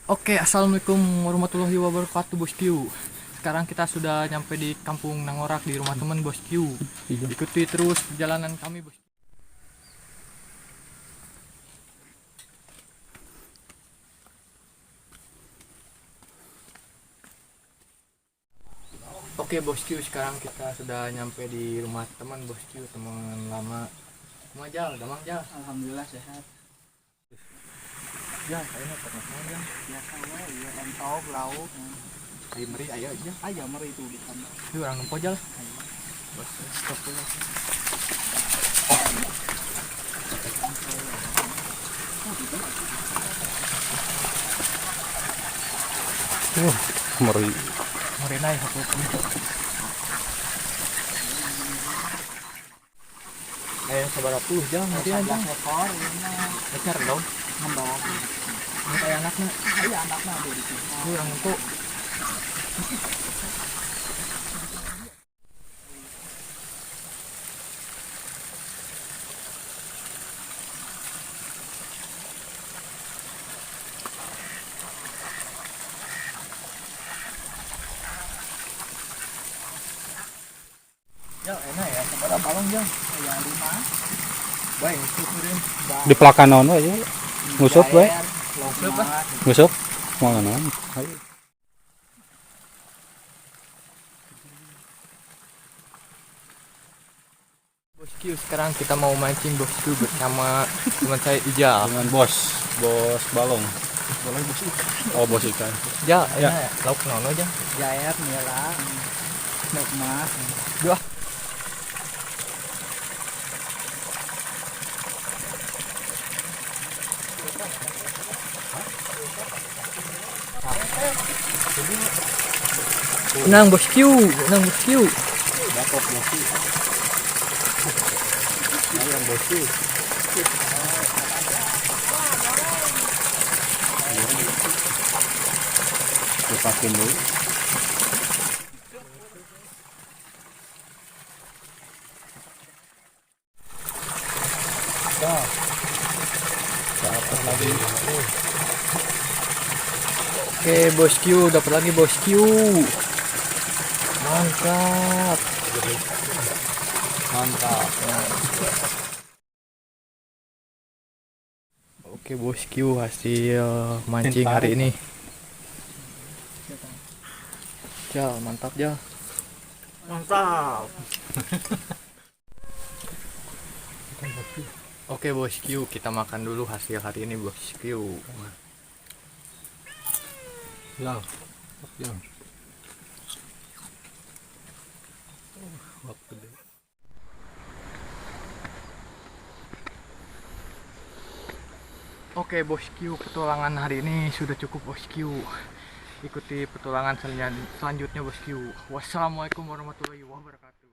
Oke, assalamualaikum warahmatullahi wabarakatuh, bosku. Sekarang kita sudah nyampe di kampung Nangorak di rumah teman bosku. Iya. Ikuti terus perjalanan kami, bosku. Oke, bosku, sekarang kita sudah nyampe di rumah teman bosku, teman lama. Majal, damang jal. Alhamdulillah sehat. Ya, kayaknya pernah ya. Ya sama ya entok lauk. Ayo meri, ayo aja. Ayam meri itu di sana. Itu orang nempo jal. Bos, stop dulu. Meri. Meri naik aku. Ayo sabar tuh, jangan nanti aja. Ekor ini Ecer dong. membawa. Ini kayak anaknya. Iya anaknya ada di sini. Itu orang nempo. Ya, enak ya. Sabar balong jang. Ayam rumah. Baik, syukurin. Di pelakanon aja ngusuk bae Ngusuk, ah. ngusuk mana ayo Bosku, sekarang kita mau mancing bosku bersama teman saya Ijal. dengan bos balong Boleh bosku. oh bos ikan Ya, Ya. enak ya. Lauk nono aja. Jair merah. Snack mas. Dua. Nang bosku, nang bosku. dapat bos ayam bos lepasin dulu dapat lagi Oke bosku, dapat lagi bosku. Mantap. mantap Oke bosku, hasil mancing hari ini. Jal, mantap Jal. Mantap. Oke bosku, kita makan dulu hasil hari ini bosku. ya ya waktu deh Oke bosku, petualangan hari ini sudah cukup bosku. Ikuti petualangan selanjutnya bosku. Wassalamualaikum warahmatullahi wabarakatuh.